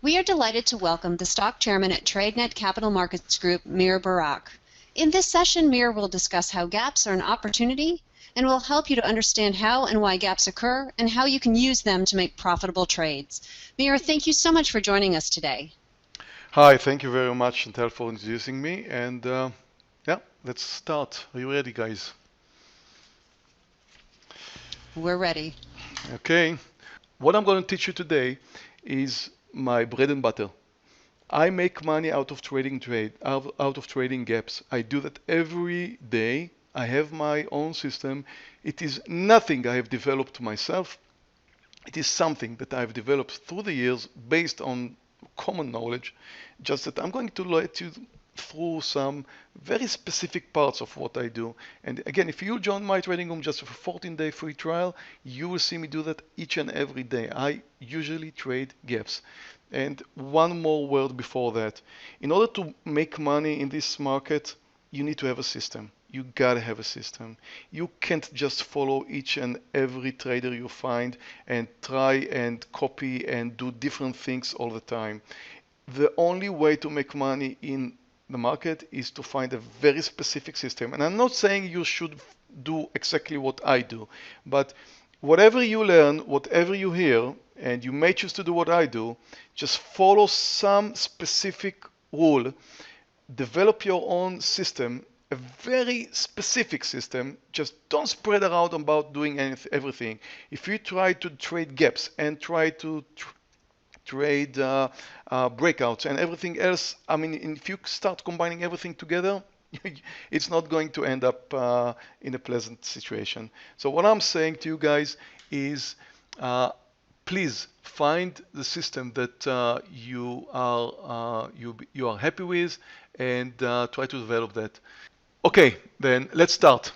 We are delighted to welcome the stock chairman at TradeNet Capital Markets Group, Mir Barak. In this session, Mir will discuss how gaps are an opportunity and will help you to understand how and why gaps occur and how you can use them to make profitable trades. Mir, thank you so much for joining us today. Hi, thank you very much, Chantal, for introducing me. And yeah, let's start. Are you ready, guys? We're ready. Okay. What I'm going to teach you today is my bread and butter. I make money out of trading gaps. I do that every day. I have my own system. It is nothing I have developed myself. It is something that I've developed through the years based on common knowledge. Just that I'm going to let you through some very specific parts of what I do. And again, if you join my trading room just for a 14-day free trial, you will see me do that each and every day. I usually trade gaps. And one more word before that. In order to make money in this market, you need to have a system. You gotta have a system. You can't just follow each and every trader you find and try and copy and do different things all the time. The only way to make money in the market is to find a very specific system. And I'm not saying you should do exactly what I do, but whatever you learn, whatever you hear, and you may choose to do what I do, just follow some specific rule, develop your own system, a very specific system. Just don't spread around about doing everything. If you try to trade gaps and try to trade breakouts and everything else, I mean, if you start combining everything together, it's not going to end up in a pleasant situation. So what I'm saying to you guys is please find the system that you are happy with and try to develop that. Okay, then let's start.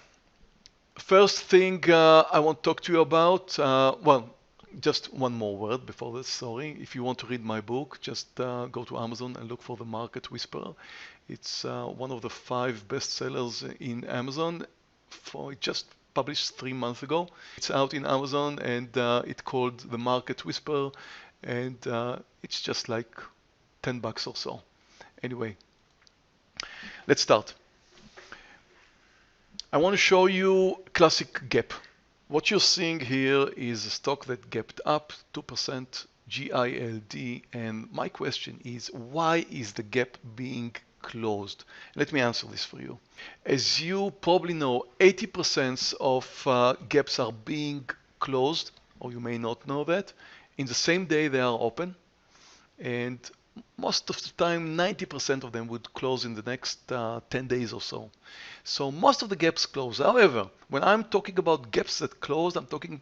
First thing I want to talk to you about, well, just one more word before this, sorry. If you want to read my book, just go to Amazon and look for The Market Whisperer. It's one of the 5 bestsellers in Amazon. It just published 3 months ago. It's out in Amazon and it's called The Market Whisperer, and it's just like $10 or so. Anyway, let's start. I want to show you classic gap. What you're seeing here is a stock that gapped up 2% GILD, and my question is, why is the gap being closed? Let me answer this for you. As you probably know, 80% of gaps are being closed, or you may not know that. In the same day they are open, and most of the time 90% of them would close in the next 10 days or so. So most of the gaps close. However, when I'm talking about gaps that close, I'm talking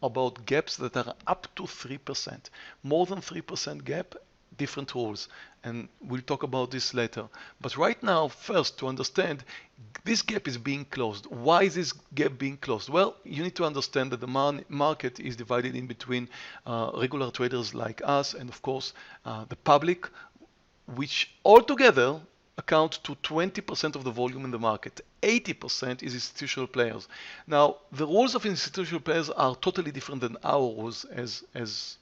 about gaps that are up to 3%. More than 3% gap, different rules. And we'll talk about this later. But right now, first, to understand, this gap is being closed. Why is this gap being closed? Well, you need to understand that the market is divided in between regular traders like us and, of course, the public, which altogether account to 20% of the volume in the market. 80% is institutional players. Now, the rules of institutional players are totally different than our rules as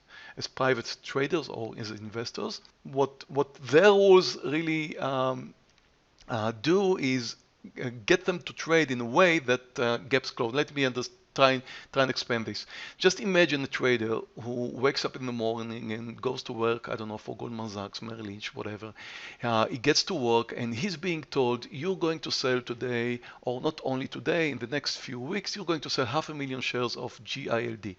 private traders or as investors. What their rules really do is get them to trade in a way that gaps close. Let me try and explain this. Just imagine a trader who wakes up in the morning and goes to work, I don't know, for Goldman Sachs, Merrill Lynch, whatever. He gets to work and he's being told, you're going to sell today, or not only today, in the next few weeks, you're going to sell 500,000 shares of GILD.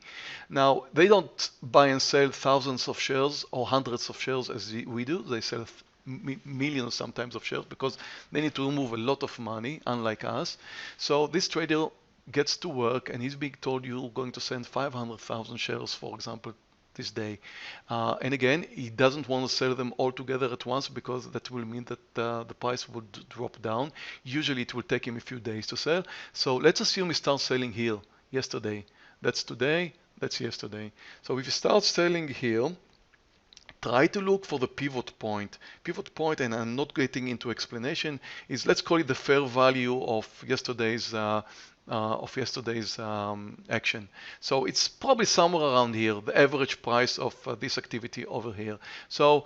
Now, they don't buy and sell thousands of shares or hundreds of shares as we do. They sell millions sometimes of shares because they need to remove a lot of money, unlike us. So this trader gets to work and he's being told you're going to send 500,000 shares, for example, this day. And again, he doesn't want to sell them all together at once because that will mean that the price would drop down. Usually it will take him a few days to sell. So let's assume he starts selling here yesterday. That's today, that's yesterday. So if he starts selling here, try to look for the pivot point. Pivot point, and I'm not getting into explanation, is, let's call it the fair value of yesterday's action. So it's probably somewhere around here, the average price of this activity over here. So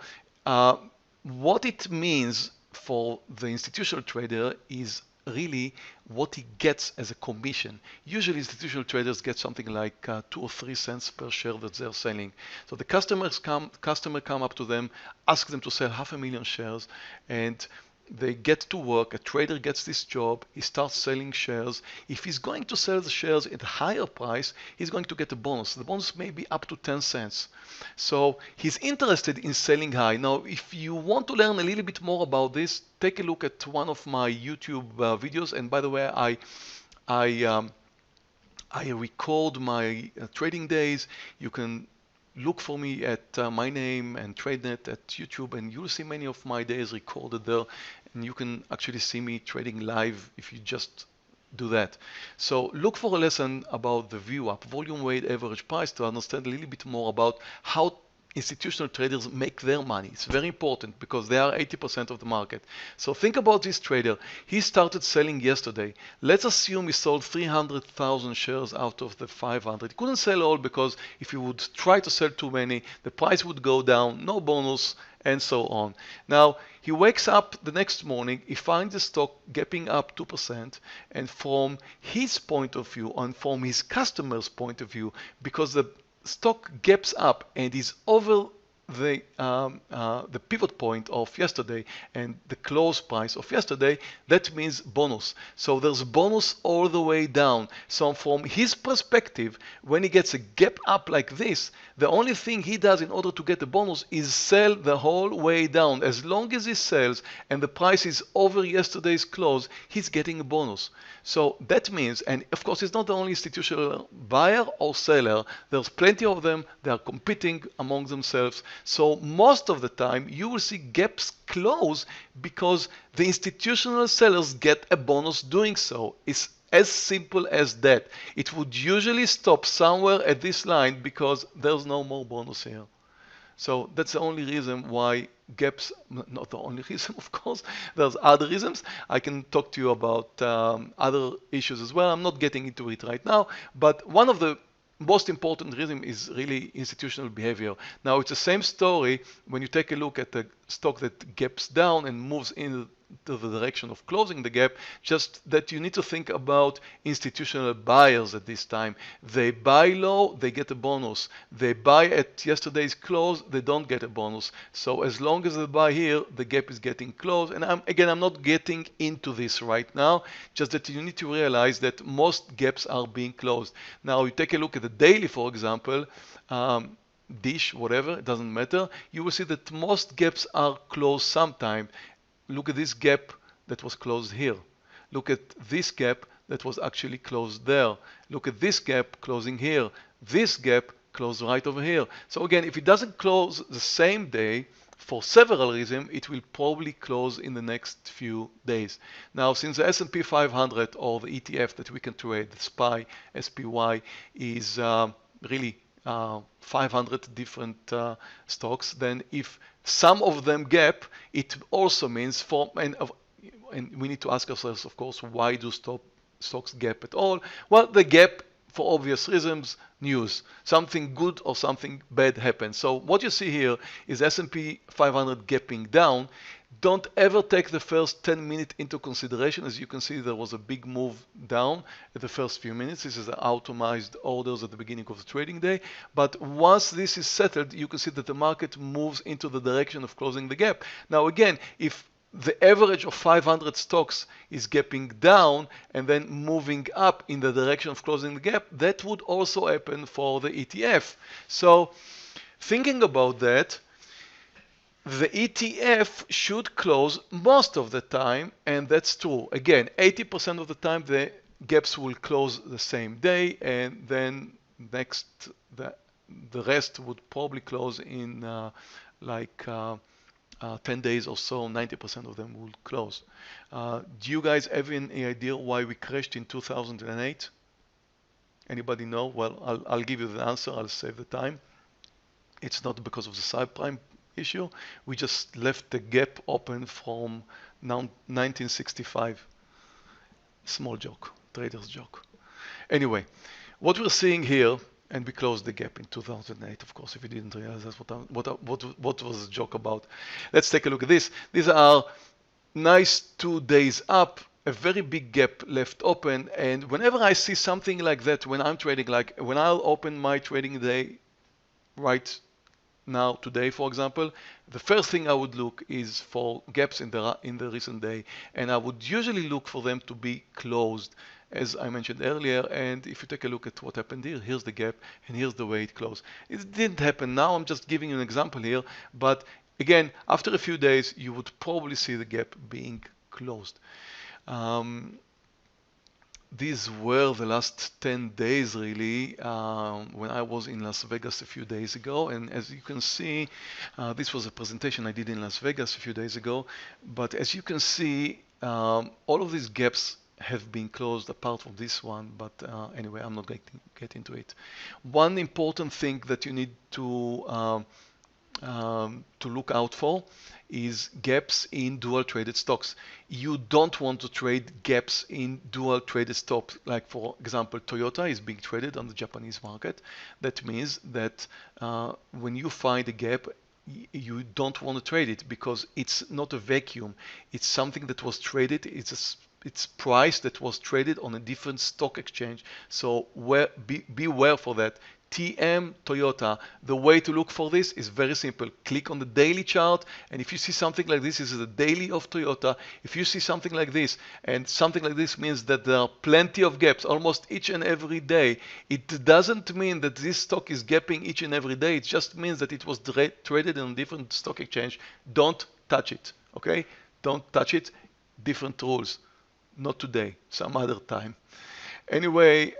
what it means for the institutional trader is really what he gets as a commission. Usually institutional traders get something like 2 or 3 cents per share that they're selling. So the customer come up to them, ask them to sell 500,000 shares, and they get to work. A trader gets this job, he starts selling shares. If he's going to sell the shares at a higher price, he's going to get a bonus. The bonus may be up to 10 cents. So he's interested in selling high. Now, if you want to learn a little bit more about this, take a look at one of my YouTube videos. And by the way, I record my trading days. You can look for me at my name and TradeNet at YouTube, and you'll see many of my days recorded there, and you can actually see me trading live if you just do that. So look for a lesson about the VWAP, volume weighted average price, to understand a little bit more about how institutional traders make their money. It's very important because they are 80% of the market. So think about this trader. He started selling yesterday. Let's assume he sold 300,000 shares out of the 500. He couldn't sell all because if he would try to sell too many, the price would go down, no bonus, and so on. Now, he wakes up the next morning, he finds the stock gapping up 2%, and from his point of view and from his customer's point of view, because the stock gaps up and is over the pivot point of yesterday and the close price of yesterday, that means bonus. So there's bonus all the way down. So from his perspective, when he gets a gap up like this, the only thing he does in order to get the bonus is sell the whole way down. As long as he sells and the price is over yesterday's close, he's getting a bonus. So that means, and of course he's not the only institutional buyer or seller, there's plenty of them, they are competing among themselves. So most of the time you will see gaps close because the institutional sellers get a bonus doing so. It's as simple as that. It would usually stop somewhere at this line because there's no more bonus here. So that's the only reason why gaps, not the only reason, of course, there's other reasons. I can talk to you about other issues as well. I'm not getting into it right now, but one of the most important reason is really institutional behavior. Now, it's the same story when you take a look at the stock that gaps down and moves into the direction of closing the gap, just that you need to think about institutional buyers at this time. They buy low, they get a bonus. They buy at yesterday's close, they don't get a bonus. So as long as they buy here, the gap is getting closed. And I'm not getting into this right now, just that you need to realize that most gaps are being closed. Now, you take a look at the daily, for example, dish, whatever, it doesn't matter. You will see that most gaps are closed sometime. Look at this gap that was closed here. Look at this gap that was actually closed there. Look at this gap closing here. This gap closed right over here. So again, if it doesn't close the same day, for several reasons, it will probably close in the next few days. Now, since the S&P 500 or the ETF that we can trade, the SPY, is really 500 different stocks, then if some of them gap, it also means and we need to ask ourselves, of course, why do stocks gap at all? Well, they gap for obvious reasons, news. Something good or something bad happens. So what you see here is S&P 500 gapping down. Don't ever take the first 10 minutes into consideration. As you can see, there was a big move down at the first few minutes. This is the automized orders at the beginning of the trading day. But once this is settled, you can see that the market moves into the direction of closing the gap. Now, again, if the average of 500 stocks is gapping down and then moving up in the direction of closing the gap, that would also happen for the ETF. So thinking about that, the ETF should close most of the time, and that's true. Again, 80% of the time the gaps will close the same day, and then the rest would probably close in 10 days or so. 90% of them will close. Do you guys have any idea why we crashed in 2008? Anybody know? Well, I'll give you the answer. I'll save the time. It's not because of the subprime issue. We just left the gap open from now 1965. Small joke, trader's joke. Anyway, what we're seeing here, and we closed the gap in 2008, of course, if you didn't realize that's what was the joke about. Let's take a look at this. These are nice 2 days up, a very big gap left open, and whenever I see something like that when I'm trading, like when I'll open my trading day right now today, for example, the first thing I would look is for gaps in the recent day, and I would usually look for them to be closed, as I mentioned earlier. And if you take a look at what happened here, here's the gap and here's the way it closed. It didn't happen now, I'm just giving you an example here, but again, after a few days you would probably see the gap being closed. These were the last 10 days really, when I was in Las Vegas a few days ago, and as you can see, this was a presentation I did in Las Vegas a few days ago, but as you can see, all of these gaps have been closed apart from this one, but anyway, I'm not going to get into it. One important thing that you need to look out for is gaps in dual traded stocks. You don't want to trade gaps in dual traded stocks. Like for example, Toyota is being traded on the Japanese market. That means that when you find a gap, you don't want to trade it because it's not a vacuum. It's something that was traded. It's price that was traded on a different stock exchange. So beware for that. TM Toyota. The way to look for this is very simple. Click on the daily chart, and if you see something like this is the daily of Toyota. If you see something like this, and something like this means that there are plenty of gaps almost each and every day, it doesn't mean that this stock is gapping each and every day. It just means that it was traded on a different stock exchange. Don't touch it, okay? Don't touch it. Different rules. Not today, some other time. Anyway,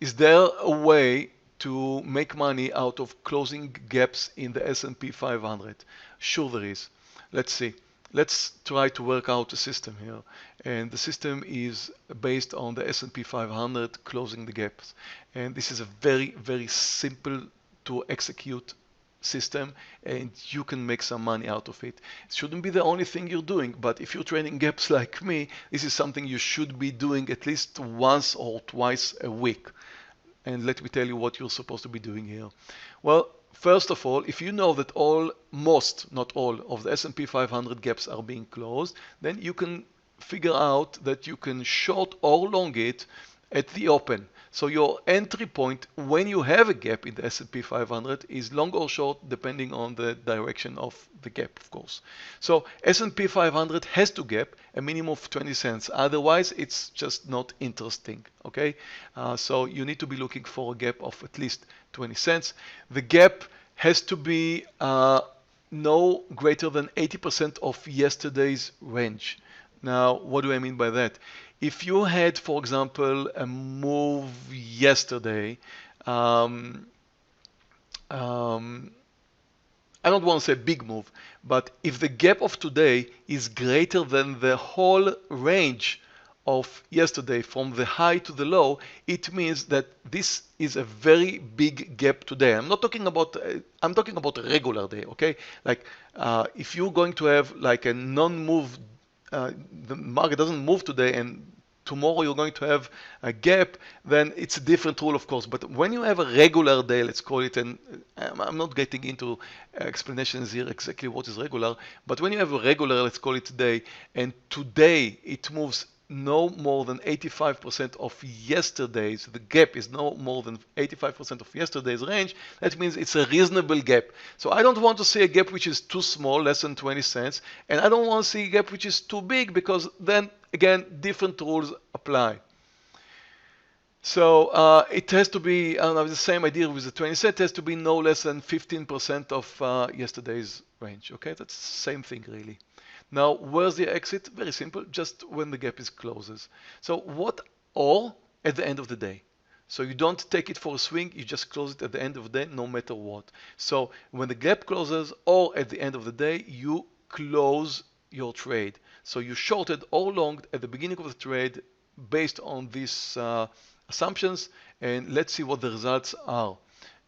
is there a way to make money out of closing gaps in the S&P 500? Sure there is. Let's see. Let's try to work out a system here. And the system is based on the S&P 500 closing the gaps. And this is a very, very simple to execute system, and you can make some money out of it. It shouldn't be the only thing you're doing, but if you're trading gaps like me, this is something you should be doing at least once or twice a week. And let me tell you what you're supposed to be doing here. Well, first of all, if you know that most, not all, of the S&P 500 gaps are being closed, then you can figure out that you can short or long it at the open. So your entry point when you have a gap in the S&P 500 is long or short depending on the direction of the gap, of course. So S&P 500 has to gap a minimum of 20 cents. Otherwise, it's just not interesting, okay? So you need to be looking for a gap of at least 20 cents. The gap has to be no greater than 80% of yesterday's range. Now, what do I mean by that? If you had, for example, a move yesterday, I don't want to say big move, but if the gap of today is greater than the whole range of yesterday from the high to the low, it means that this is a very big gap today. I'm talking about a regular day, okay? Like if you're going to have like a non-move, the market doesn't move today and tomorrow you're going to have a gap, then it's a different rule, of course. But when you have a regular day, let's call it, and I'm not getting into explanations here exactly what is regular, but when you have a regular, let's call it day, and today it moves no more than 85% of yesterday's, the gap is no more than 85% of yesterday's range, that means it's a reasonable gap. So I don't want to see a gap which is too small, less than 20 cents, and I don't want to see a gap which is too big, because then again different rules apply. So it has to be, the same idea with the 20 cents, it has to be no less than 15% of yesterday's range. Okay, that's the same thing really. Now, where's the exit? Very simple, just when the gap is closes. So what, or at the end of the day. So you don't take it for a swing, you just close it at the end of the day, no matter what. So when the gap closes, or at the end of the day, you close your trade. So you shorted or longed at the beginning of the trade based on these assumptions, and let's see what the results are.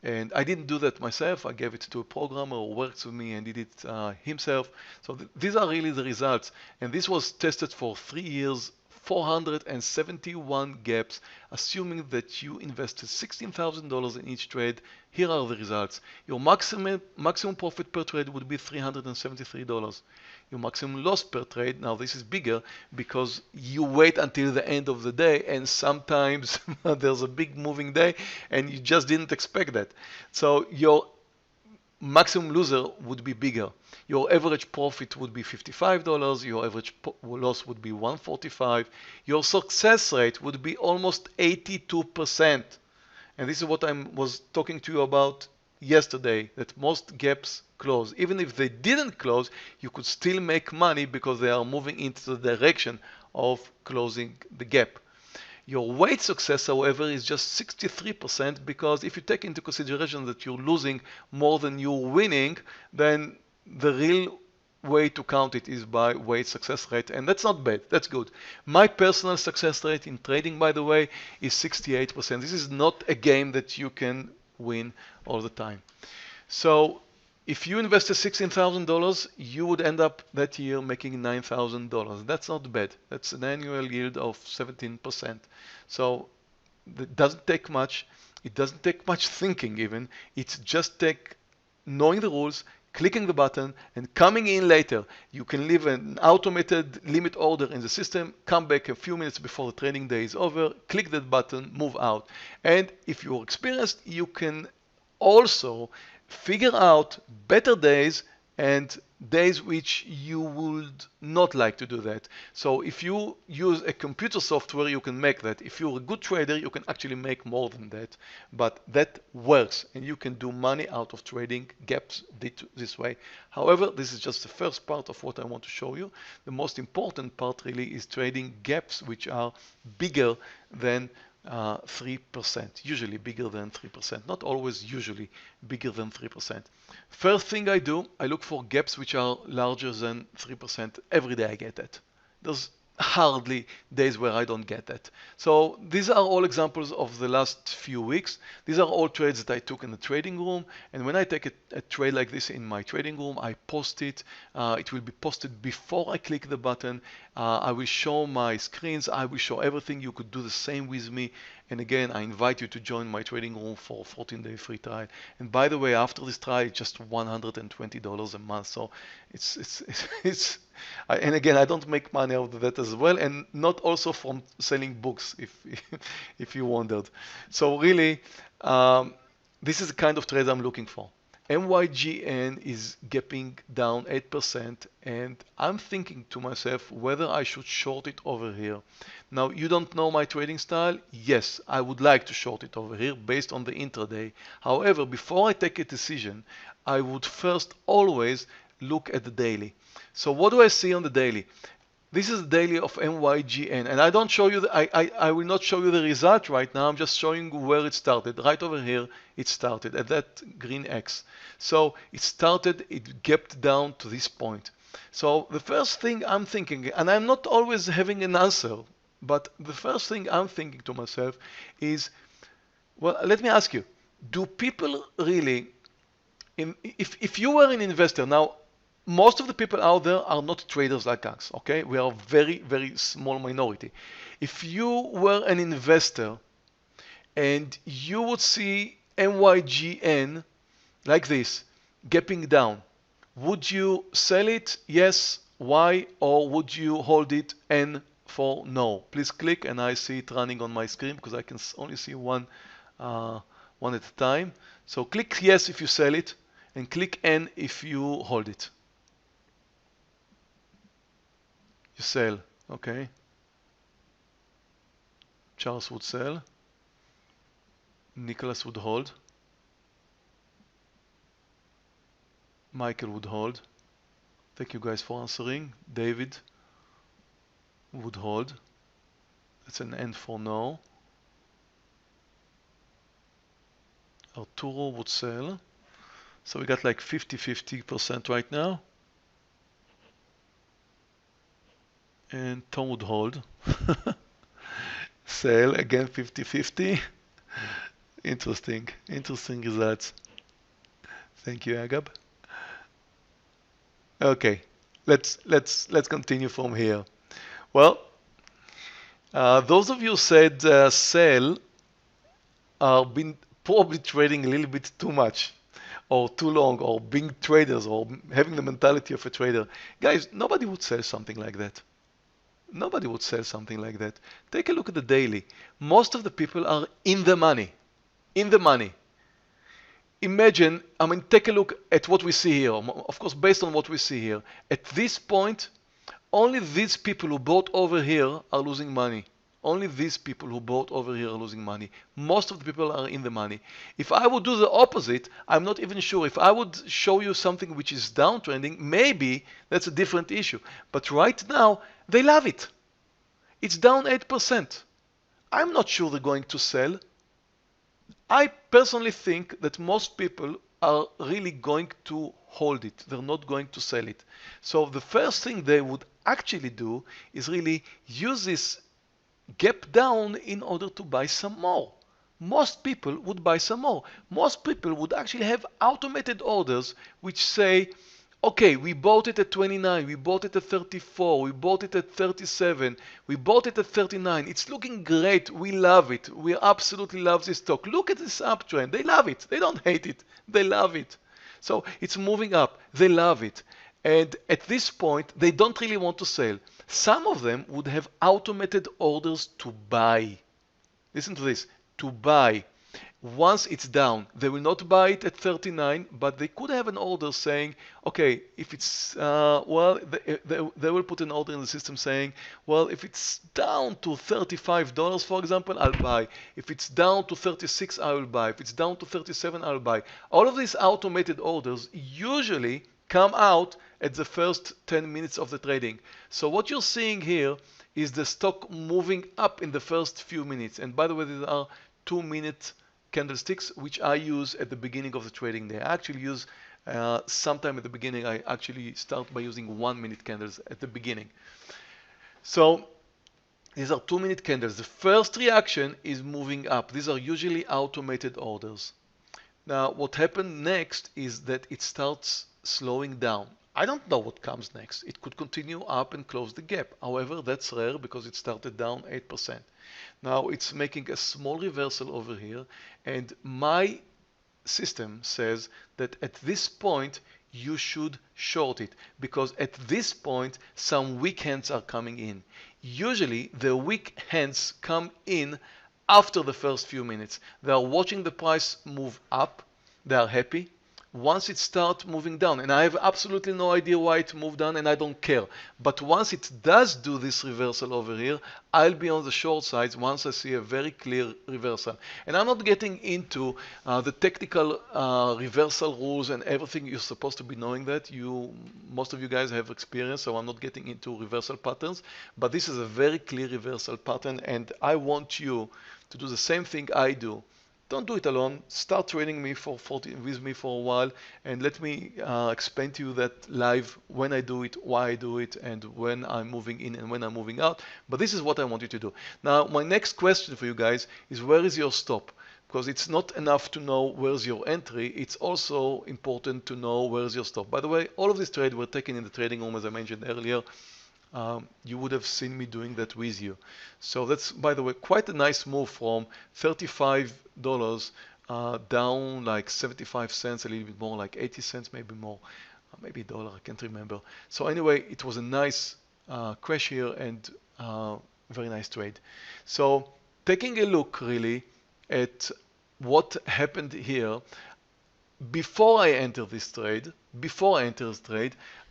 And I didn't do that myself. I gave it to a programmer who works with me and did it himself. So these are really the results. And this was tested for 3 years, 471 gaps, assuming that you invested $16,000 in each trade. Here are the results. Your maximum profit per trade would be $373. Your maximum loss per trade, now this is bigger because you wait until the end of the day, and sometimes there's a big moving day and you just didn't expect that. So your maximum loser would be bigger. Your average profit would be $55. Your average loss would be $145. Your success rate would be almost 82%. And this is what I was talking to you about yesterday, that most gaps close. Even if they didn't close, you could still make money because they are moving into the direction of closing the gap. Your weight success, however, is just 63%, because if you take into consideration that you're losing more than you're winning, then the real way to count it is by weight success rate, and that's not bad, that's good. My personal success rate in trading, by the way, is 68%. This is not a game that you can win all the time. So if you invested $16,000, you would end up that year making $9,000. That's not bad. That's an annual yield of 17%. So it doesn't take much. It doesn't take much thinking even. It's just take knowing the rules, clicking the button, and coming in later. You can leave an automated limit order in the system, come back a few minutes before the trading day is over, click that button, move out. And if you're experienced, you can also figure out better days and days which you would not like to do that. So if you use a computer software, you can make that. If you're a good trader, you can actually make more than that. But that works, and you can do money out of trading gaps this way. However, this is just the first part of what I want to show you. The most important part really is trading gaps which are bigger than 3%, usually bigger than 3%, not always, usually bigger than 3%. First thing I do, I look for gaps which are larger than 3%. Every day I get that. There's hardly days where I don't get that. So these are all examples of the last few weeks. These are all trades that I took in the trading room, and when I take a trade like this in my trading room, I post it. It will be posted before I click the button. I will show my screens. I will show everything. You could do the same with me. And again, I invite you to join my trading room for a 14-day free trial. And by the way, after this trial, it's just $120 a month. So it's and again, I don't make money out of that as well, and not also from selling books, if you wondered. So really, this is the kind of trade I'm looking for. MYGN is gapping down 8%, and I'm thinking to myself whether I should short it over here. Now, you don't know my trading style. Yes, I would like to short it over here based on the intraday. However, before I take a decision, I would first always look at the daily. So what do I see on the daily? This is the daily of MYGN, and I don't show you I will not show you the result right now. I'm just showing you where it started. Right over here, it started at that green X. So it started, it gapped down to this point. So the first thing I'm thinking, and I'm not always having an answer, but the first thing I'm thinking to myself is, well, let me ask you, do people really, if you were an investor now, most of the people out there are not traders like us, okay? We are very, very small minority. If you were an investor and you would see MYGN like this, gapping down, would you sell it? Yes. Why? Or would you hold it? N for no. Please click, and I see it running on my screen because I can only see one at a time. So click yes if you sell it, and click N if you hold it. You sell, okay. Charles would sell. Nicholas would hold. Michael would hold. Thank you guys for answering. David would hold. That's an N for no. Arturo would sell. So we got like 50-50% right now. And Tom would hold. Sell again 50-50. Interesting results. Thank you, Agab. Okay, let's continue from here. Well, those of you said sell are been probably trading a little bit too much or too long or being traders or having the mentality of a trader. Guys, nobody would sell something like that. Nobody would sell something like that. Take a look at the daily. Most of the people are in the money. In the money. Imagine, I mean, take a look at what we see here. Of course, based on what we see here. At this point, only these people who bought over here are losing money. Only these people who bought over here are losing money. Most of the people are in the money. If I would do the opposite, I'm not even sure. If I would show you something which is downtrending, maybe that's a different issue. But right now, they love it. It's down 8%. I'm not sure they're going to sell. I personally think that most people are really going to hold it. They're not going to sell it. So the first thing they would actually do is really use this gap down in order to buy some more. Most people would buy some more. Most people would actually have automated orders which say, okay, we bought it at 29, we bought it at 34, we bought it at 37, we bought it at 39. It's looking great. We love it. We absolutely love this stock. Look at this uptrend. They love it. They don't hate it. They love it. So it's moving up. They love it. And at this point, they don't really want to sell. Some of them would have automated orders to buy. Listen to this, to buy. Once it's down, they will not buy it at 39, but they could have an order saying, okay, if it's, well, they will put an order in the system saying, well, if it's down to $35, for example, I'll buy. If it's down to 36, I will buy. If it's down to 37, I'll buy. All of these automated orders usually come out at the first 10 minutes of the trading. So what you're seeing here is the stock moving up in the first few minutes. And by the way, these are 2-minute candlesticks, which I use at the beginning of the trading day. I actually use sometime at the beginning, I actually start by using 1-minute candles at the beginning. So these are 2-minute candles. The first reaction is moving up. These are usually automated orders. Now, what happened next is that it starts slowing down. I don't know what comes next. It could continue up and close the gap. However, that's rare because it started down 8%. Now it's making a small reversal over here, and my system says that at this point you should short it, because at this point some weak hands are coming in. Usually the weak hands come in after the first few minutes. They are watching the price move up, they are happy. Once it starts moving down, and I have absolutely no idea why it moved down, and I don't care, but once it does do this reversal over here, I'll be on the short side once I see a very clear reversal. And I'm not getting into the technical reversal rules and everything. You're supposed to be knowing that. Most of you guys have experience, so I'm not getting into reversal patterns, but this is a very clear reversal pattern, and I want you to do the same thing I do. Don't do it alone. Start trading with me for a while, and let me explain to you that live, when I do it, why I do it, and when I'm moving in and when I'm moving out. But this is what I want you to do. Now, my next question for you guys is, where is your stop? Because it's not enough to know where's your entry. It's also important to know where's your stop. By the way, all of these trades were taken in the trading room, as I mentioned earlier. You would have seen me doing that with you. So that's, by the way, quite a nice move from $35 down like 75 cents, a little bit more, like 80 cents, maybe more, maybe a dollar, I can't remember. So anyway, it was a nice crash here and very nice trade. So taking a look really at what happened here, before I enter this trade,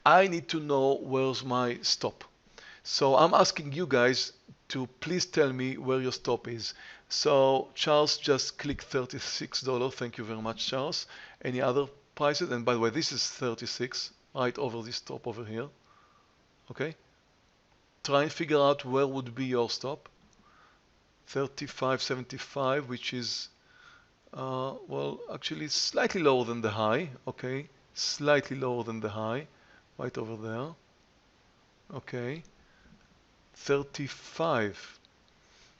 I need to know where's my stop. So I'm asking you guys to please tell me where your stop is. So Charles just clicked $36. Thank you very much, Charles. Any other prices? And by the way, this is 36, right over this stop over here. Okay. Try and figure out where would be your stop. 35.75, which is well, actually slightly lower than the high. Okay, slightly lower than the high, right over there. Okay. 35.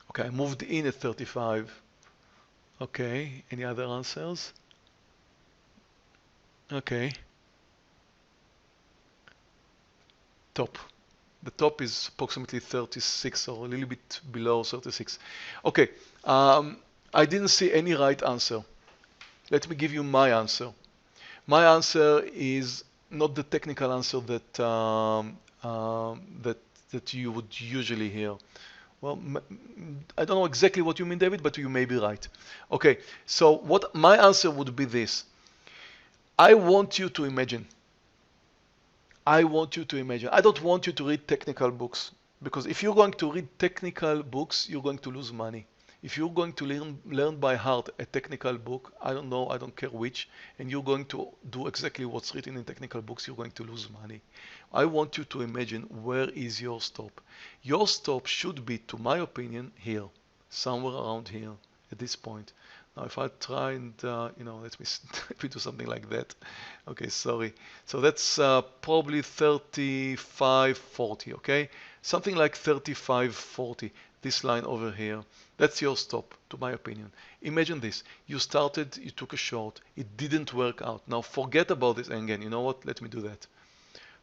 Okay, I moved in at 35. Okay, any other answers? Okay, top. The top is approximately 36 or a little bit below 36. Okay, I didn't see any right answer. Let me give you my answer. My answer is not the technical answer that that you would usually hear. Well, I don't know exactly what you mean, David, but you may be right. Okay, so what my answer would be this. I want you to imagine. I want you to imagine. I don't want you to read technical books because if you're going to read technical books, you're going to lose money. If you're going to learn by heart a technical book, I don't know, I don't care which, and you're going to do exactly what's written in technical books, you're going to lose money. I want you to imagine where is your stop. Your stop should be, to my opinion, here, somewhere around here at this point. Now, if I try and, let me do something like that. Okay, sorry. So that's probably 35.40, okay? Something like 35.40, this line over here. That's your stop, to my opinion. Imagine this. You started, you took a short, it didn't work out. Now forget about this. And again, you know what? Let me do that.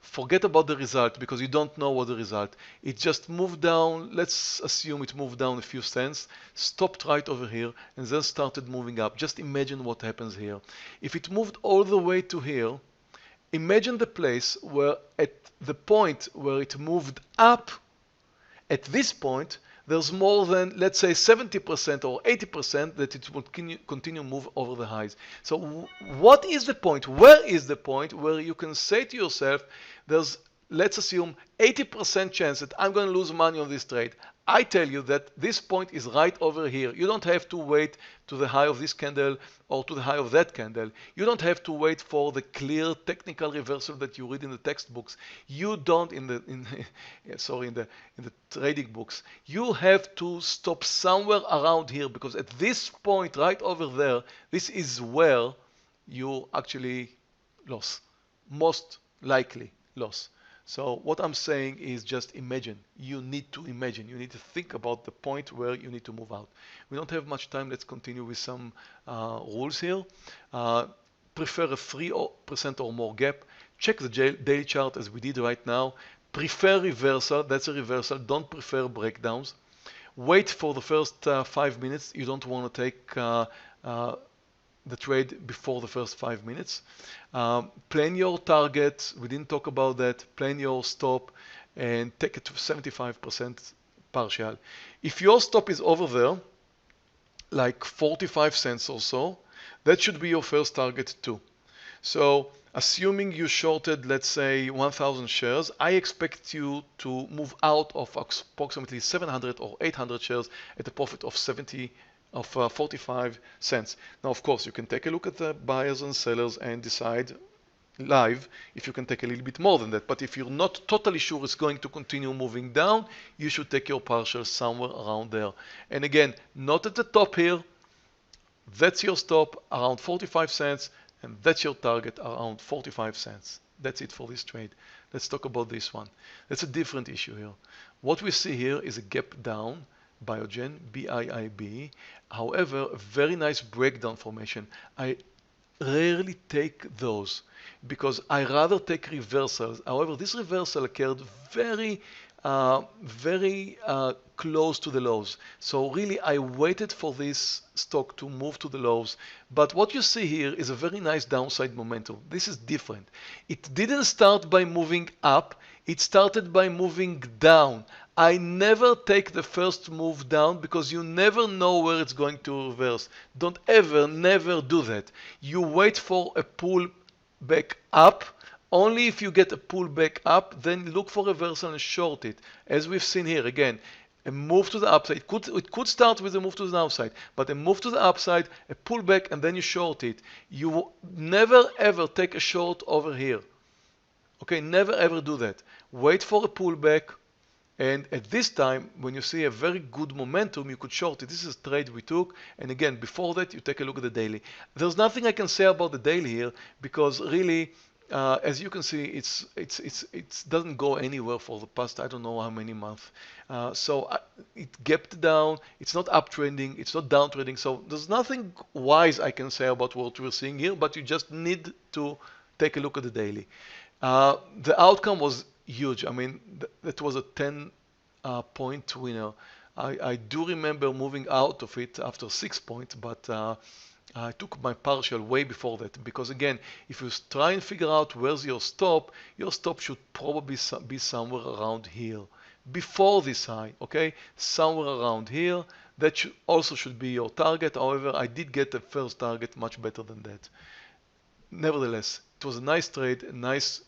Forget about the result because you don't know what the result. It just moved down. Let's assume it moved down a few cents, stopped right over here, and then started moving up. Just imagine what happens here. If it moved all the way to here, imagine the place where at the point where it moved up, at this point, there's more than, let's say, 70% or 80% that it will continue move over the highs. So what is the point? Where is the point where you can say to yourself, there's, let's assume, 80% chance that I'm going to lose money on this trade. I tell you that this point is right over here. You don't have to wait to the high of this candle or to the high of that candle. You don't have to wait for the clear technical reversal that you read in the textbooks. You don't in the trading books. You have to stop somewhere around here because at this point right over there, this is where you actually lose. Most likely loss. So what I'm saying is just imagine. You need to imagine. You need to think about the point where you need to move out. We don't have much time. Let's continue with some rules here. Prefer a 3% or more gap. Check the daily chart as we did right now. Prefer reversal. That's a reversal. Don't prefer breakdowns. Wait for the first 5 minutes. You don't want to take the trade before the first 5 minutes. Plan your target. We didn't talk about that. Plan your stop and take it to 75% partial. If your stop is over there, like 45 cents or so, that should be your first target too. So assuming you shorted, let's say 1,000 shares, I expect you to move out of approximately 700 or 800 shares at a profit of 45 cents. Now, of course, you can take a look at the buyers and sellers and decide live if you can take a little bit more than that. But if you're not totally sure it's going to continue moving down, you should take your partial somewhere around there. And again, not at the top here. That's your stop around 45 cents, and that's your target around 45 cents. That's it for this trade. Let's talk about this one. That's a different issue here. What we see here is a gap down. Biogen, BIIB. However, a very nice breakdown formation. I rarely take those because I rather take reversals. However, this reversal occurred very close to the lows. So really, I waited for this stock to move to the lows. But what you see here is a very nice downside momentum. This is different. It didn't start by moving up. It started by moving down. I never take the first move down because you never know where it's going to reverse. Don't ever, never do that. You wait for a pull back up. Only if you get a pull back up, then look for reversal and short it. As we've seen here, again, a move to the upside. It could start with a move to the downside, but a move to the upside, a pullback, and then you short it. You never ever take a short over here. Okay, never ever do that. Wait for a pullback. And at this time, when you see a very good momentum, you could short it. This is a trade we took. And again, before that, you take a look at the daily. There's nothing I can say about the daily here because really, As you can see, it doesn't go anywhere for the past I don't know how many months. It gapped down. It's not uptrending. It's not downtrending. So there's nothing wise I can say about what we're seeing here. But you just need to take a look at the daily. The outcome was huge. I mean, that was a 10 point winner. I do remember moving out of it after 6 points, but I took my partial way before that because again, if you try and figure out where's your stop should probably be somewhere around here, before this high, okay? Somewhere around here. That also should be your target. However, I did get the first target much better than that. Nevertheless, it was a nice trade, a nice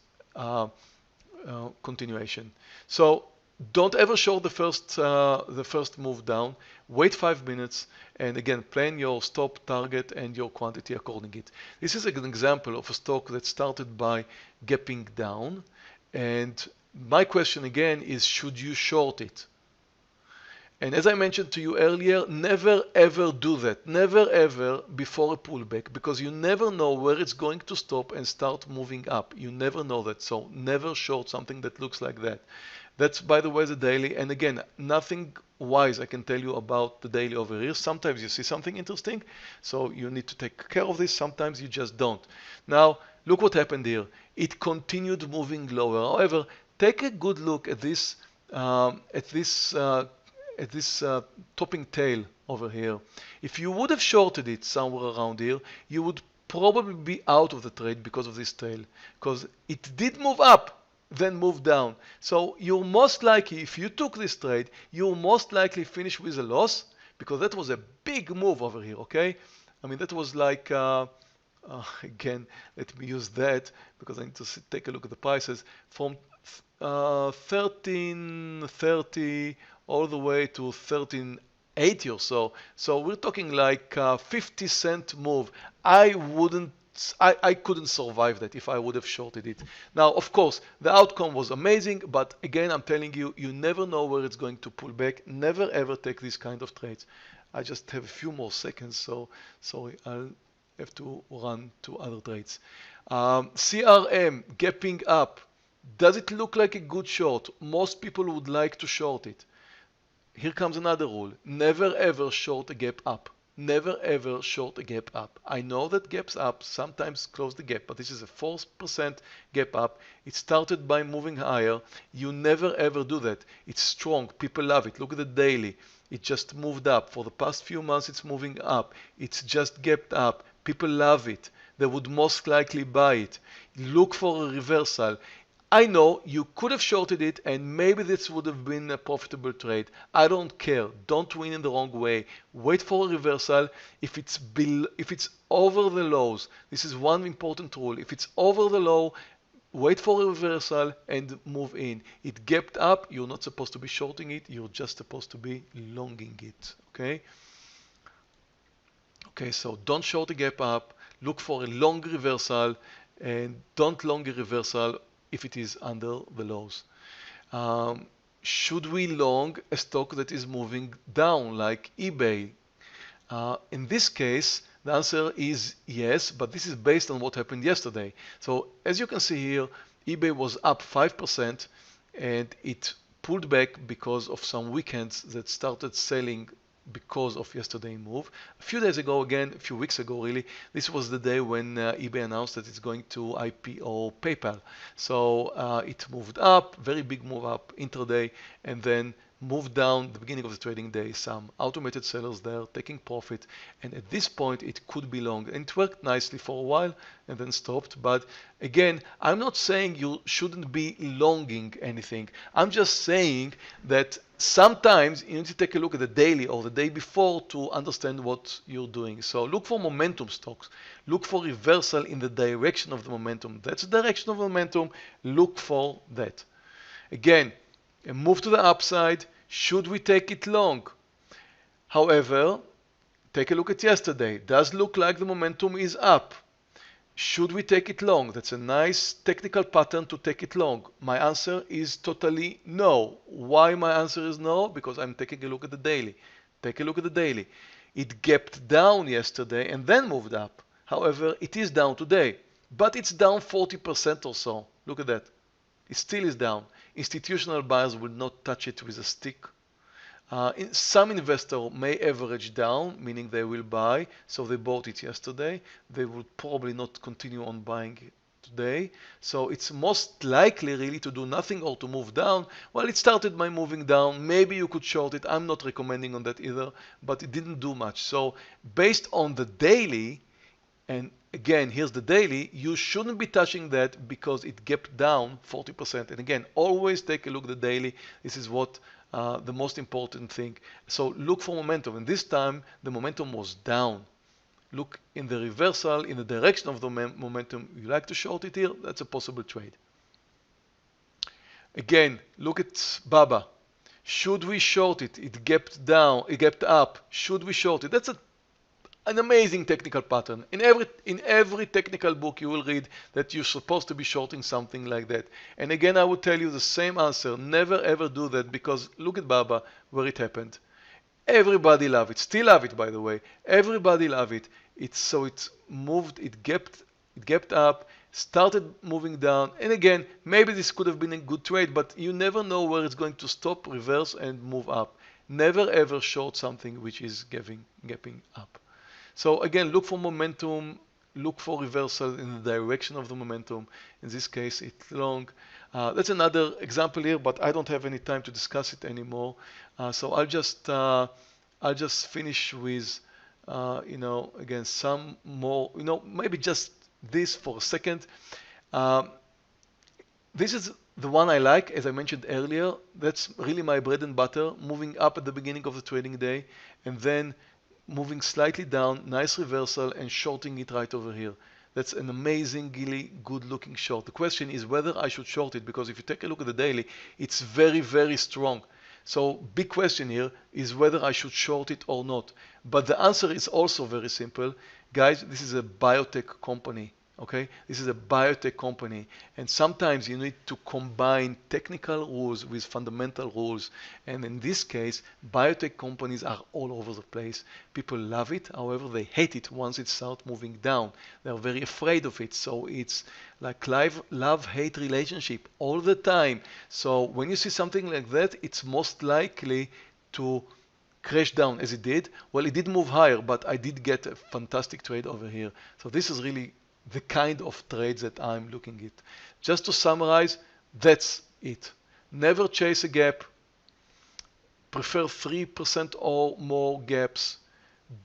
continuation. So don't ever short the first move down. Wait 5 minutes, and again, plan your stop, target, and your quantity according it. This is an example of a stock that started by gapping down, and my question again is, should you short it? And as I mentioned to you earlier, never ever do that. Never ever before a pullback, because you never know where it's going to stop and start moving up. You never know that. So never short something that looks like that. That's, by the way, the daily. And again, nothing wise I can tell you about the daily over here. Sometimes you see something interesting, so you need to take care of this. Sometimes you just don't. Now, look what happened here. It continued moving lower. However, take a good look at this topping tail over here. If you would have shorted it somewhere around here, you would probably be out of the trade because of this tail, because it did move up, then move down. So you're most likely, if you took this trade, you'll most likely finish with a loss, because that was a big move over here, okay? I mean, that was like, again, let me use that, because I need to take a look at the prices, from 1330 all the way to 1380 or so. So we're talking like 50-cent move. I couldn't survive that if I would have shorted it. Now, of course, the outcome was amazing, but again, I'm telling you, you never know where it's going to pull back. Never ever take these kind of trades. I just have a few more seconds, so sorry, I'll have to run to other trades. CRM gapping up. Does it look like a good short? Most people would like to short it. Here comes another rule. Never ever short a gap up. Never ever short a gap up. I know that gaps up sometimes close the gap, but this is a 4% gap up. It started by moving higher. You never ever do that. It's strong. People love it. Look at the daily. It just moved up. For the past few months, it's moving up. It's just gapped up. People love it. They would most likely buy it. Look for a reversal. I know you could have shorted it and maybe this would have been a profitable trade. I don't care. Don't win in the wrong way. Wait for a reversal. If it's over the lows, this is one important rule. If it's over the low, wait for a reversal and move in. It gapped up. You're not supposed to be shorting it. You're just supposed to be longing it. Okay? Okay, so don't short a gap up. Look for a long reversal and don't long a reversal if it is under the lows. Should we long a stock that is moving down like eBay? In this case, the answer is yes, but this is based on what happened yesterday. So as you can see here, eBay was up 5% and it pulled back because of some weekends that started selling because of yesterday's move. A few days ago, again, a few weeks ago really, this was the day when eBay announced that it's going to IPO PayPal. So it moved up, very big move up intraday, and then moved down at the beginning of the trading day. Some automated sellers there taking profit, and at this point it could be long, and it worked nicely for a while and then stopped. But again, I'm not saying you shouldn't be longing anything. I'm just saying that sometimes you need to take a look at the daily or the day before to understand what you're doing. So look for momentum stocks. Look for reversal in the direction of the momentum. That's the direction of momentum. Look for that. Again, a move to the upside. Should we take it long? However, take a look at yesterday. Does look like the momentum is up. Should we take it long? That's a nice technical pattern to take it long. My answer is totally no. Why my answer is no? Because I'm taking a look at the daily. Take a look at the daily. It gapped down yesterday and then moved up. However, it is down today. but it's down 40% or so. Look at that. It still is down. Institutional buyers will not touch it with a stick. Some investor may average down, meaning they will buy. So they bought it yesterday. They will probably not continue on buying it today. So it's most likely really to do nothing or to move down. Well, it started by moving down. Maybe you could short it. I'm not recommending on that either, but it didn't do much. So based on the daily, and again, here's the daily, you shouldn't be touching that because it gapped down 40%. And again, always take a look at the daily. This is what the most important thing. So look for momentum. And this time, the momentum was down. Look in the reversal, in the direction of the momentum. You like to short it here? That's a possible trade. Again, look at Baba. Should we short it? It gapped down, it gapped up. Should we short it? That's an amazing technical pattern. In every technical book you will read that you're supposed to be shorting something like that. And again, I would tell you the same answer. Never ever do that, because look at Baba, where it happened. Everybody love it. Still love it, by the way. Everybody love it. So it moved, it gapped up, started moving down. And again, maybe this could have been a good trade, but you never know where it's going to stop, reverse, and move up. Never ever short something which is gapping up. So again, look for momentum, look for reversal in the direction of the momentum. In this case, it's long. That's another example here, but I don't have any time to discuss it anymore. So I'll just finish with, again, some more, maybe just this for a second. This is the one I like, as I mentioned earlier. That's really my bread and butter, moving up at the beginning of the trading day, and then moving slightly down, nice reversal, and shorting it right over here. That's an amazingly good looking short. The question is whether I should short it, because if you take a look at the daily, it's very, very strong. So big question here is whether I should short it or not. But the answer is also very simple. Guys, this is a biotech company. Okay, this is a biotech company, and sometimes you need to combine technical rules with fundamental rules. And in this case, biotech companies are all over the place. People love it, however, they hate it once it starts moving down. They're very afraid of it. So it's like love-hate relationship all the time. So when you see something like that, it's most likely to crash down, as it did. Well, it did move higher, but I did get a fantastic trade over here. So this is really the kind of trades that I'm looking at. Just to summarize, that's it. Never chase a gap. Prefer 3% or more gaps.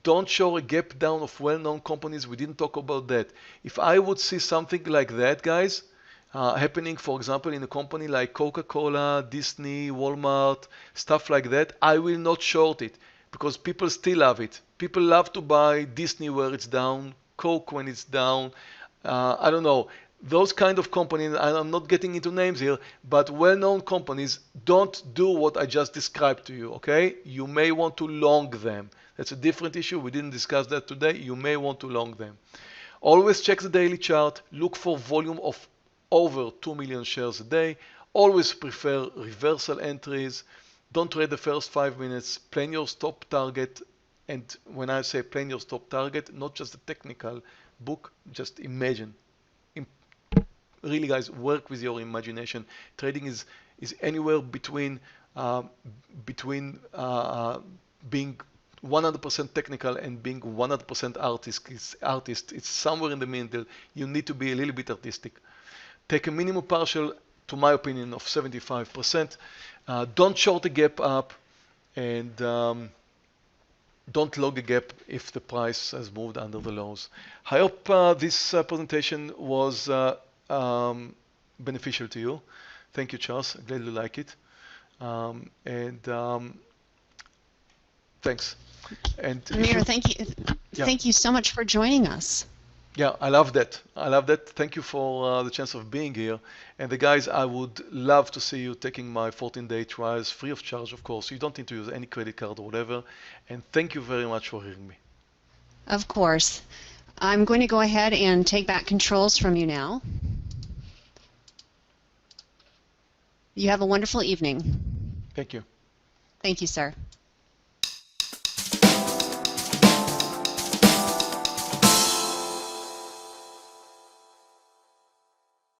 Don't show a gap down of well-known companies. We didn't talk about that. If I would see something like that, guys, happening, for example, in a company like Coca-Cola, Disney, Walmart, stuff like that, I will not short it, because people still love it. People love to buy Disney where it's down, Coke when it's down. I don't know, those kind of companies, and I'm not getting into names here, but well-known companies, don't do what I just described to you, okay? You may want to long them. That's a different issue. We didn't discuss that today. You may want to long them. Always check the daily chart. Look for volume of over 2 million shares a day. Always prefer reversal entries. Don't trade the first 5 minutes. Plan your stop target. And when I say plan your stop target, not just the technical book, just imagine. Really, guys, work with your imagination. Trading is anywhere between being 100% technical and being 100% artist. It's somewhere in the middle. You need to be a little bit artistic. Take a minimum partial, to my opinion, of 75%. Don't short the gap up, and don't log a gap if the price has moved under the lows. I hope this presentation was beneficial to you. Thank you, Charles. Glad you like it. Thanks. And Amir, thank you. Yeah. Thank you so much for joining us. Yeah, I love that. I love that. Thank you for the chance of being here. And the guys, I would love to see you taking my 14-day trials free of charge, of course. You don't need to use any credit card or whatever. And thank you very much for hearing me. Of course. I'm going to go ahead and take back controls from you now. You have a wonderful evening. Thank you. Thank you, sir.